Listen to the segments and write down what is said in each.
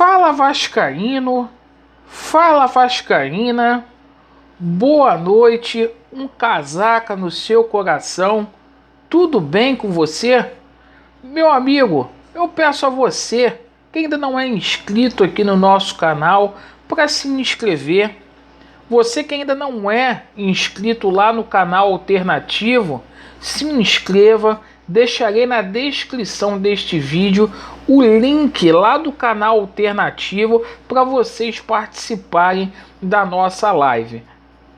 Fala Vascaíno, fala Vascaína, boa noite, um casaca no seu coração, tudo bem com você? Meu amigo, eu peço a você que ainda não é inscrito aqui no nosso canal para se inscrever. Você que ainda não é inscrito lá no canal alternativo, se inscreva. Deixarei na descrição deste vídeo o link lá do canal alternativo para vocês participarem da nossa live.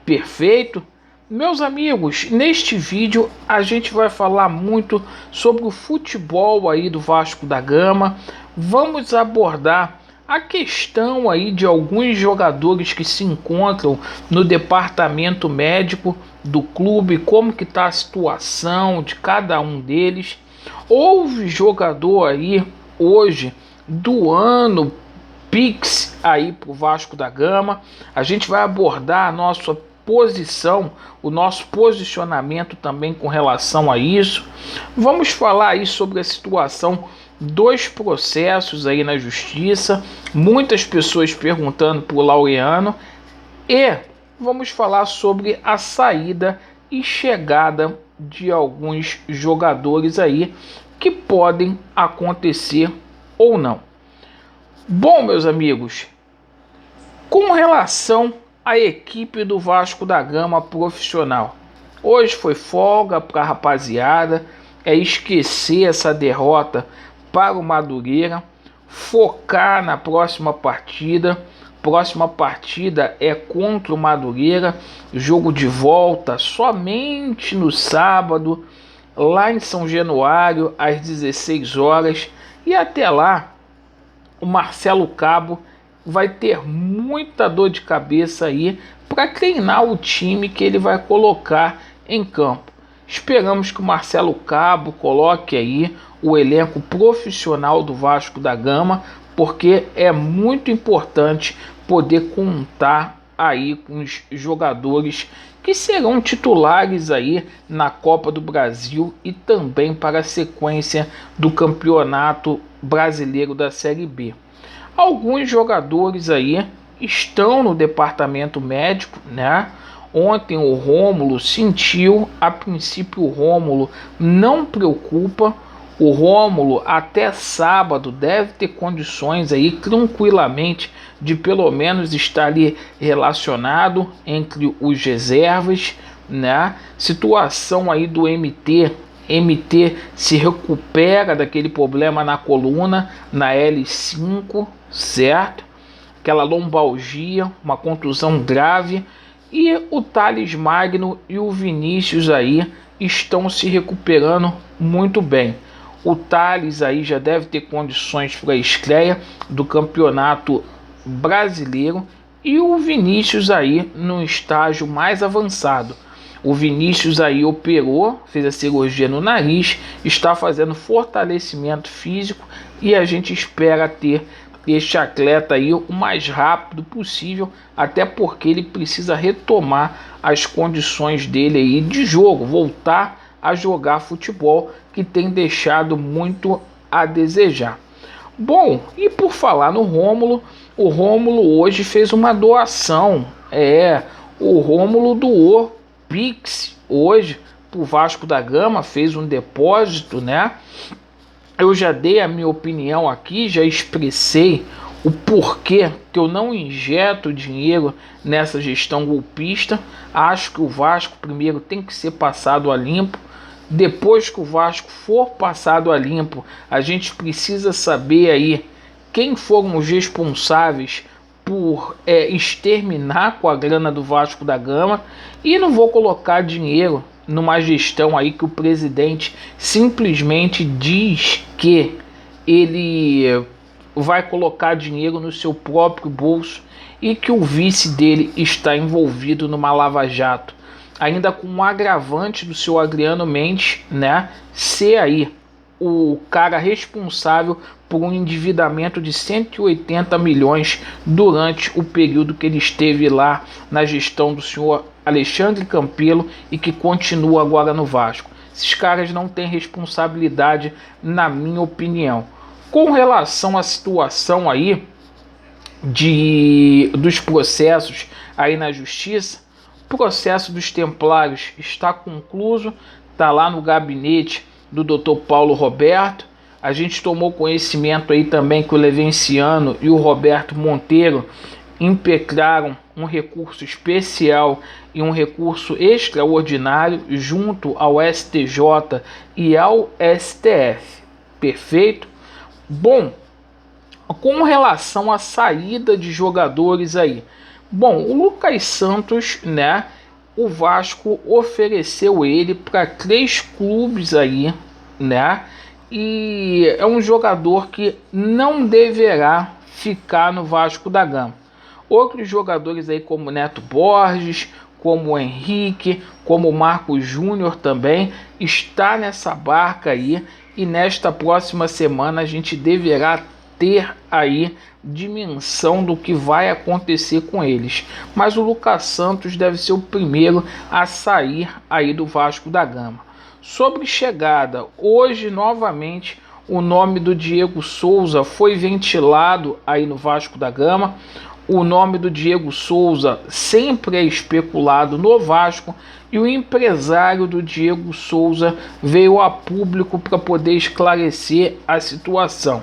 Perfeito? Meus amigos, neste vídeo a gente vai falar muito sobre o futebol aí do Vasco da Gama. Vamos abordar a questão aí de alguns jogadores que se encontram no departamento médico do clube, como que está a situação de cada um deles. Houve jogador aí hoje do ano Pix aí para o Vasco da Gama. A gente vai abordar a nossa posição, o nosso posicionamento também com relação a isso. Vamos falar aí sobre a situação dos processos aí na justiça, muitas pessoas perguntando por Laureano, e vamos falar sobre a saída e chegada de alguns jogadores aí que podem acontecer ou não. Bom, meus amigos, com relação à equipe do Vasco da Gama profissional, hoje foi folga para a rapaziada, é esquecer essa derrota para o Madureira, focar na próxima partida. Próxima partida é contra o Madureira, jogo de volta somente no sábado, lá em São Januário, às 16 horas. E até lá, o Marcelo Cabo vai ter muita dor de cabeça aí para treinar o time que ele vai colocar em campo. Esperamos que o Marcelo Cabo coloque aí o elenco profissional do Vasco da Gama, porque é muito importante poder contar aí com os jogadores que serão titulares aí na Copa do Brasil e também para a sequência do Campeonato Brasileiro da Série B. Alguns jogadores aí estão no departamento médico, né? Ontem o Rômulo sentiu, a princípio o Rômulo não preocupa. O Rômulo até sábado deve ter condições aí tranquilamente de pelo menos estar ali relacionado entre os reservas, né? Situação aí do MT se recupera daquele problema na coluna, na L5, certo? Aquela lombalgia, uma contusão grave. E o Thales Magno e o Vinícius aí estão se recuperando muito bem. O Thales aí já deve ter condições para a estreia do Campeonato Brasileiro e o Vinícius aí no estágio mais avançado. O Vinícius aí operou, fez a cirurgia no nariz, está fazendo fortalecimento físico e a gente espera ter este atleta aí o mais rápido possível, até porque ele precisa retomar as condições dele aí de jogo, voltar a jogar futebol, que tem deixado muito a desejar. Bom, e por falar no Rômulo, o Rômulo hoje fez uma doação, o Rômulo doou Pix hoje para o Vasco da Gama, fez um depósito, né? Eu já dei a minha opinião aqui, já expressei o porquê que eu não injeto dinheiro nessa gestão golpista. Acho que o Vasco primeiro tem que ser passado a limpo. Depois que o Vasco for passado a limpo, a gente precisa saber aí quem foram os responsáveis por exterminar com a grana do Vasco da Gama. E não vou colocar dinheiro numa gestão aí que o presidente simplesmente diz que ele vai colocar dinheiro no seu próprio bolso e que o vice dele está envolvido numa lava-jato, ainda com um agravante do seu Adriano Mendes, né, ser aí o cara responsável por um endividamento de 180 milhões durante o período que ele esteve lá na gestão do senhor Alexandre Campelo e que continua agora no Vasco. Esses caras não têm responsabilidade, na minha opinião. Com relação à situação aí dos processos aí na justiça. O processo dos Templários está concluído, está lá no gabinete do Dr. Paulo Roberto. A gente tomou conhecimento aí também que o Levenciano e o Roberto Monteiro impetraram um recurso especial e um recurso extraordinário junto ao STJ e ao STF. Perfeito? Bom, com relação à saída de jogadores aí. Bom, o Lucas Santos, né? O Vasco ofereceu ele para 3 clubes aí, né? E é um jogador que não deverá ficar no Vasco da Gama. Outros jogadores aí como Neto Borges, como o Henrique, como o Marcos Júnior também está nessa barca aí, e nesta próxima semana a gente deverá ter aí dimensão do que vai acontecer com eles. Mas o Lucas Santos deve ser o primeiro a sair aí do Vasco da Gama. Sobre chegada, hoje novamente o nome do Diego Souza foi ventilado aí no Vasco da Gama. O nome do Diego Souza sempre é especulado no Vasco, e o empresário do Diego Souza veio a público para poder esclarecer a situação.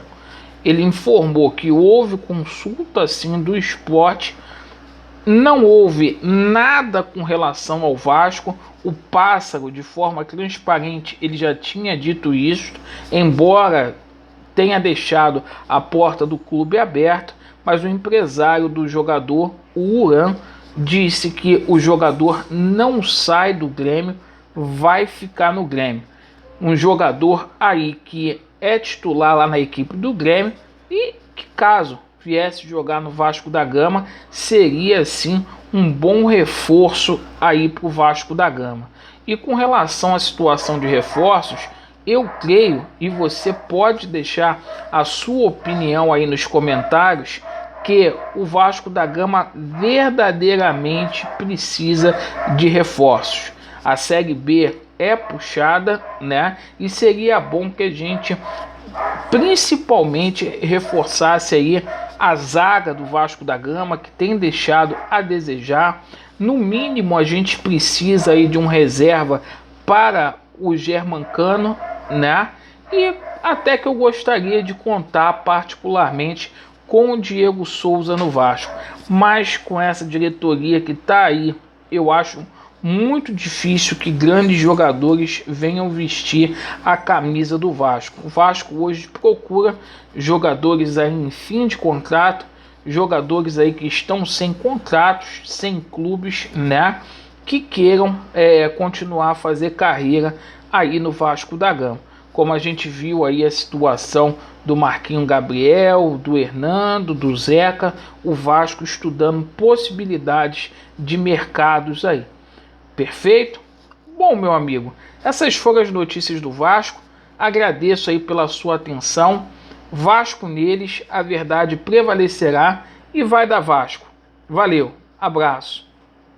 Ele informou que houve consulta sim do esporte, não houve nada com relação ao Vasco. O Pássaro, de forma transparente, ele já tinha dito isso, embora tenha deixado a porta do clube aberta, mas o empresário do jogador, o Uran, disse que o jogador não sai do Grêmio, vai ficar no Grêmio. Um jogador aí que é titular lá na equipe do Grêmio e que, caso viesse jogar no Vasco da Gama, seria sim um bom reforço aí para o Vasco da Gama. E com relação à situação de reforços, eu creio, e você pode deixar a sua opinião aí nos comentários, que o Vasco da Gama verdadeiramente precisa de reforços. A Série B é puxada, né? E seria bom que a gente principalmente reforçasse aí a zaga do Vasco da Gama, que tem deixado a desejar. No mínimo a gente precisa aí de um reserva para o Germancano, né? E até que eu gostaria de contar particularmente com o Diego Souza no Vasco, mas com essa diretoria que está aí, eu acho muito difícil que grandes jogadores venham vestir a camisa do Vasco. O Vasco hoje procura jogadores aí em fim de contrato, jogadores aí que estão sem contratos, sem clubes, né, que queiram continuar a fazer carreira aí no Vasco da Gama. Como a gente viu aí a situação do Marquinhos Gabriel, do Hernando, do Zeca, o Vasco estudando possibilidades de mercados aí. Perfeito? Bom, meu amigo, essas foram as notícias do Vasco. Agradeço aí pela sua atenção. Vasco neles, a verdade prevalecerá e vai dar Vasco. Valeu, abraço.